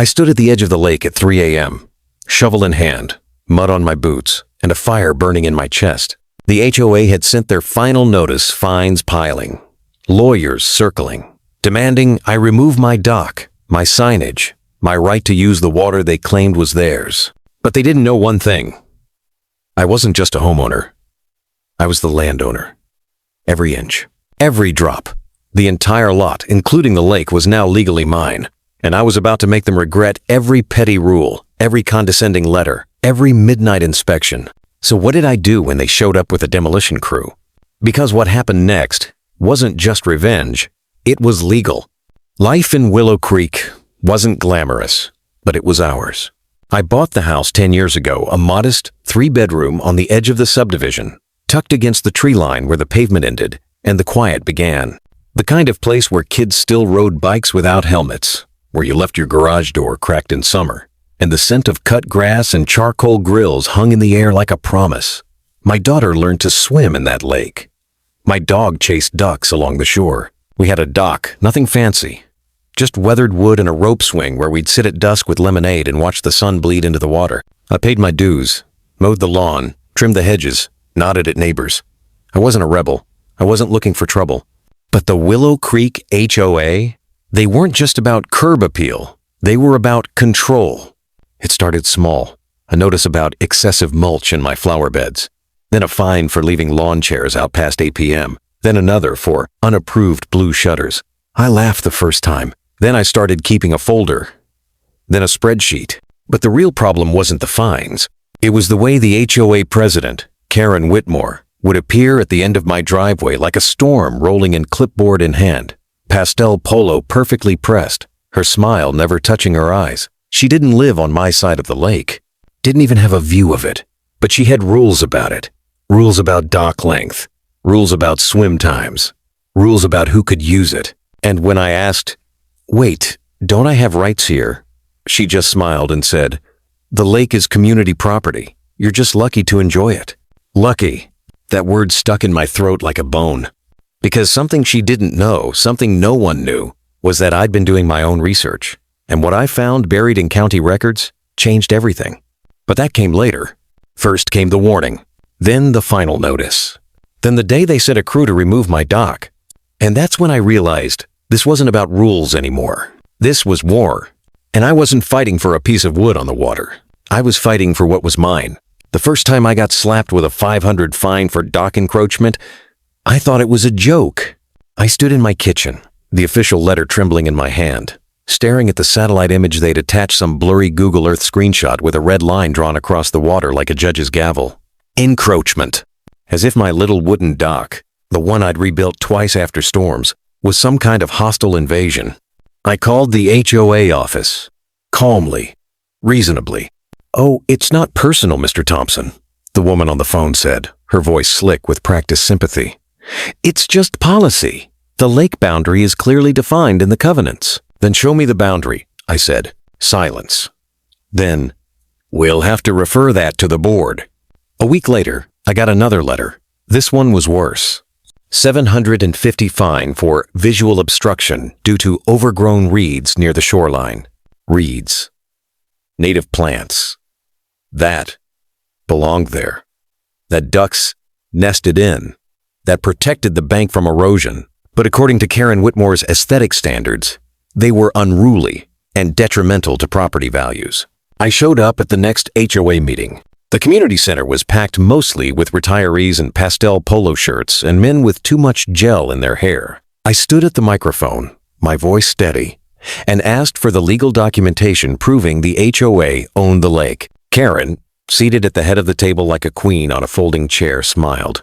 I stood at the edge of the lake at 3 a.m., shovel in hand, mud on my boots, and a fire burning in my chest. The HOA had sent their final notice, fines piling, lawyers circling, demanding I remove my dock, my signage, my right to use the water they claimed was theirs. But they didn't know one thing. I wasn't just a homeowner. I was the landowner. Every inch, every drop, the entire lot, including the lake, was now legally mine, and I was about to make them regret every petty rule, every condescending letter, every midnight inspection. So what did I do when they showed up with a demolition crew? Because what happened next wasn't just revenge, it was legal. Life in Willow Creek wasn't glamorous, but it was ours. I bought the house 10 years ago, a modest 3-bedroom on the edge of the subdivision, tucked against the tree line where the pavement ended and the quiet began. The kind of place where kids still rode bikes without helmets, where you left your garage door cracked in summer, and the scent of cut grass and charcoal grills hung in the air like a promise. My daughter learned to swim in that lake. My dog chased ducks along the shore. We had a dock, nothing fancy, just weathered wood and a rope swing where we'd sit at dusk with lemonade and watch the sun bleed into the water. I paid my dues, mowed the lawn, trimmed the hedges, nodded at neighbors. I wasn't a rebel. I wasn't looking for trouble. But the Willow Creek HOA, they weren't just about curb appeal. They were about control. It started small, a notice about excessive mulch in my flower beds, then a fine for leaving lawn chairs out past 8 p.m., then another for unapproved blue shutters. I laughed the first time. Then I started keeping a folder, then a spreadsheet. But the real problem wasn't the fines. It was the way the HOA president, Karen Whitmore, would appear at the end of my driveway like a storm rolling in clipboard in hand, pastel polo perfectly pressed, her smile never touching her eyes. She didn't live on my side of the lake, didn't even have a view of it, but she had rules about it. Rules about dock length, rules about swim times, rules about who could use it. And when I asked, "Wait, don't I have rights here?" she just smiled and said, "The lake is community property. You're just lucky to enjoy it." Lucky. That word stuck in my throat like a bone. Because something she didn't know, something no one knew, was that I'd been doing my own research. And what I found buried in county records changed everything. But that came later. First came the warning, then the final notice, then the day they sent a crew to remove my dock. And that's when I realized this wasn't about rules anymore. This was war. And I wasn't fighting for a piece of wood on the water. I was fighting for what was mine. The first time I got slapped with a $500 fine for dock encroachment, I thought it was a joke. I stood in my kitchen, the official letter trembling in my hand, staring at the satellite image they'd attached some blurry Google Earth screenshot with a red line drawn across the water like a judge's gavel. Encroachment. As if my little wooden dock, the one I'd rebuilt twice after storms, was some kind of hostile invasion. I called the HOA office, calmly, reasonably. "Oh, it's not personal, Mr. Thompson," the woman on the phone said, her voice slick with practiced sympathy. "It's just policy. The lake boundary is clearly defined in the covenants." "Then show me the boundary," I said. Silence. Then, "We'll have to refer that to the board." A week later, I got another letter. This one was worse. $750 fine for visual obstruction due to overgrown reeds near the shoreline. Reeds. Native plants. That belonged there. That ducks nested in. That protected the bank from erosion. But according to Karen Whitmore's aesthetic standards, they were unruly and detrimental to property values. I showed up at the next HOA meeting. The community center was packed mostly with retirees in pastel polo shirts and men with too much gel in their hair. I stood at the microphone, my voice steady, and asked for the legal documentation proving the HOA owned the lake. Karen, seated at the head of the table like a queen on a folding chair, smiled.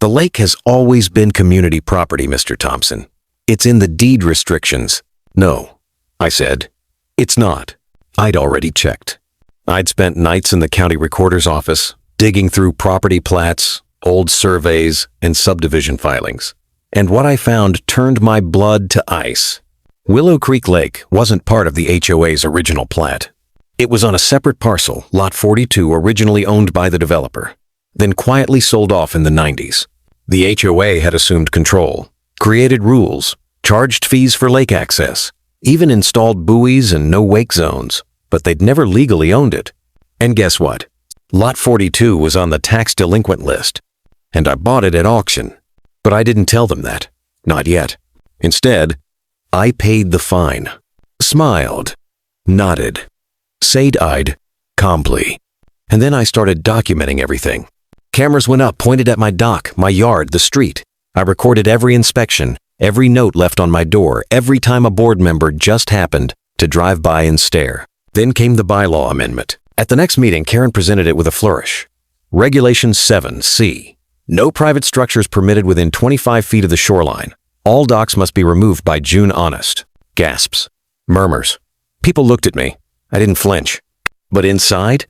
"The lake has always been community property, Mr. Thompson. It's in the deed restrictions." "No," I said. "It's not." I'd already checked. I'd spent nights in the county recorder's office, digging through property plats, old surveys, and subdivision filings. And what I found turned my blood to ice. Willow Creek Lake wasn't part of the HOA's original plat. It was on a separate parcel, Lot 42, originally owned by the developer, then quietly sold off in the 90s. The HOA had assumed control, created rules, charged fees for lake access, even installed buoys and no-wake zones, but they'd never legally owned it. And guess what? Lot 42 was on the tax delinquent list, and I bought it at auction. But I didn't tell them that. Not yet. Instead, I paid the fine, smiled, nodded, side-eyed, calmly. And then I started documenting everything. Cameras went up, pointed at my dock, my yard, the street. I recorded every inspection, every note left on my door, every time a board member just happened to drive by and stare. Then came the bylaw amendment. At the next meeting, Karen presented it with a flourish. Regulation 7C. No private structures permitted within 25 feet of the shoreline. All docks must be removed by June honest. Gasps. Murmurs. People looked at me. I didn't flinch. But inside,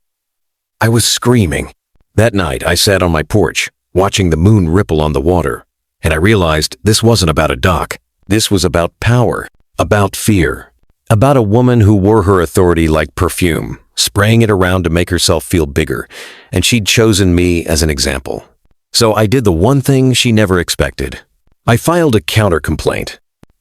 I was screaming. That night, I sat on my porch, watching the moon ripple on the water, and I realized this wasn't about a dock. This was about power, about fear, about a woman who wore her authority like perfume, spraying it around to make herself feel bigger, and she'd chosen me as an example. So I did the one thing she never expected. I filed a counter-complaint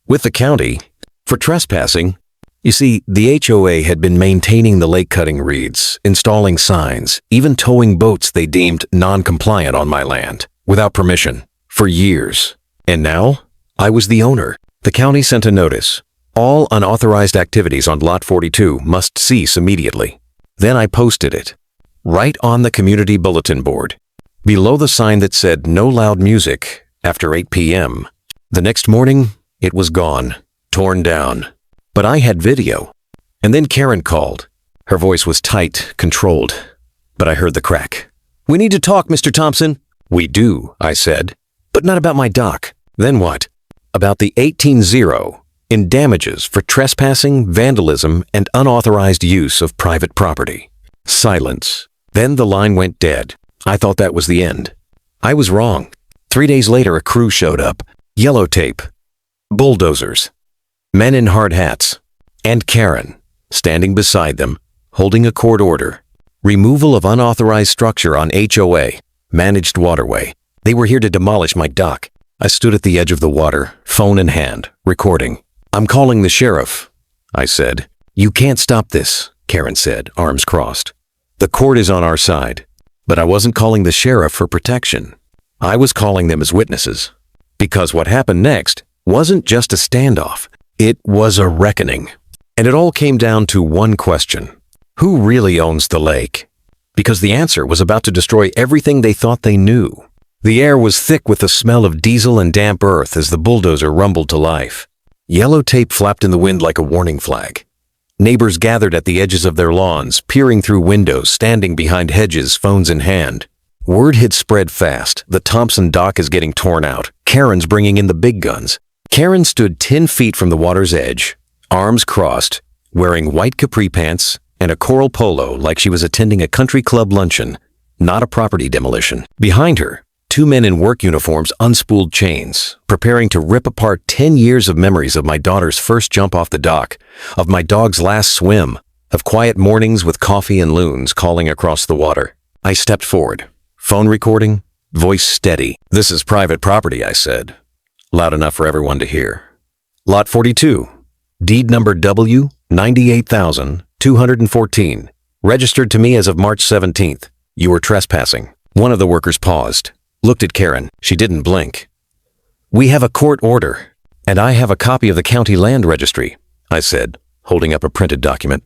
with the county for trespassing. You see, the HOA had been maintaining the lake cutting reeds, installing signs, even towing boats they deemed non-compliant on my land, without permission, for years. And now, I was the owner. The county sent a notice. All unauthorized activities on Lot 42 must cease immediately. Then I posted it, right on the community bulletin board, below the sign that said no loud music after 8 p.m. The next morning, it was gone, torn down. But I had video. And then Karen called. Her voice was tight, controlled. But I heard the crack. "We need to talk, Mr. Thompson." "We do," I said. "But not about my dock." "Then what?" "About the 18-0 in damages for trespassing, vandalism, and unauthorized use of private property." Silence. Then the line went dead. I thought that was the end. I was wrong. 3 days later, a crew showed up. Yellow tape. Bulldozers. Men in hard hats. And Karen, standing beside them, holding a court order. Removal of unauthorized structure on HOA, managed waterway. They were here to demolish my dock. I stood at the edge of the water, phone in hand, recording. "I'm calling the sheriff," I said. "You can't stop this," Karen said, arms crossed. "The court is on our side." But I wasn't calling the sheriff for protection. I was calling them as witnesses. Because what happened next wasn't just a standoff. It was a reckoning. And it all came down to one question. Who really owns the lake? Because the answer was about to destroy everything they thought they knew. The air was thick with the smell of diesel and damp earth as the bulldozer rumbled to life. Yellow tape flapped in the wind like a warning flag. Neighbors gathered at the edges of their lawns, peering through windows, standing behind hedges, phones in hand. Word had spread fast. The Thompson dock is getting torn out. Karen's bringing in the big guns. Karen stood 10 feet from the water's edge, arms crossed, wearing white capri pants and a coral polo like she was attending a country club luncheon, not a property demolition. Behind her, 2 men in work uniforms unspooled chains, preparing to rip apart 10 years of memories of my daughter's first jump off the dock, of my dog's last swim, of quiet mornings with coffee and loons calling across the water. I stepped forward, phone recording, voice steady. "This is private property," I said, loud enough for everyone to hear. "Lot 42, deed number W 98,214, registered to me as of March 17th. You were trespassing." One of the workers paused, looked at Karen. She didn't blink. "We have a court order, and I have a copy of the county land registry," I said, holding up a printed document.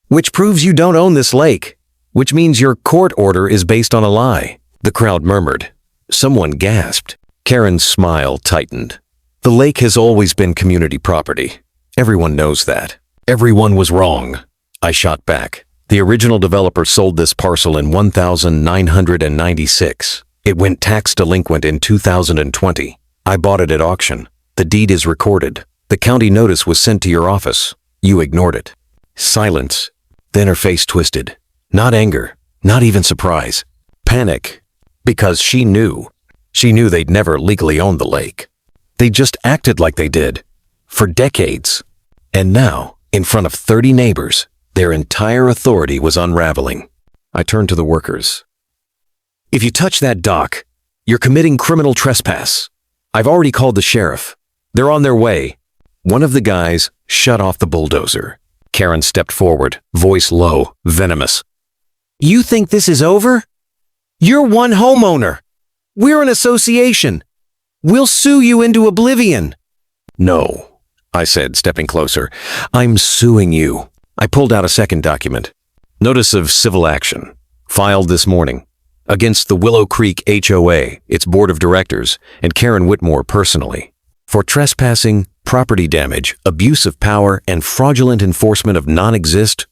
"Which proves you don't own this lake, which means your court order is based on a lie." The crowd murmured. Someone gasped. Karen's smile tightened. "The lake has always been community property. Everyone knows that." "Everyone was wrong," I shot back. "The original developer sold this parcel in 1996. It went tax delinquent in 2020. I bought it at auction. The deed is recorded. The county notice was sent to your office. You ignored it." Silence. Then her face twisted. Not anger, not even surprise. Panic. Because she knew. She knew they'd never legally owned the lake. They just acted like they did. For decades. And now, in front of 30 neighbors, their entire authority was unraveling. I turned to the workers. "If you touch that dock, you're committing criminal trespass. I've already called the sheriff. They're on their way. One of the guys shut off the bulldozer. Karen stepped forward, voice low, venomous. You think this is over? You're one homeowner. We're an association. We'll sue you into oblivion. No, I said, stepping closer. I'm suing you. I pulled out a second document. Notice of civil action, filed this morning, against the Willow Creek HOA, its board of directors, and Karen Whitmore personally, for trespassing, property damage, abuse of power, and fraudulent enforcement of non-exist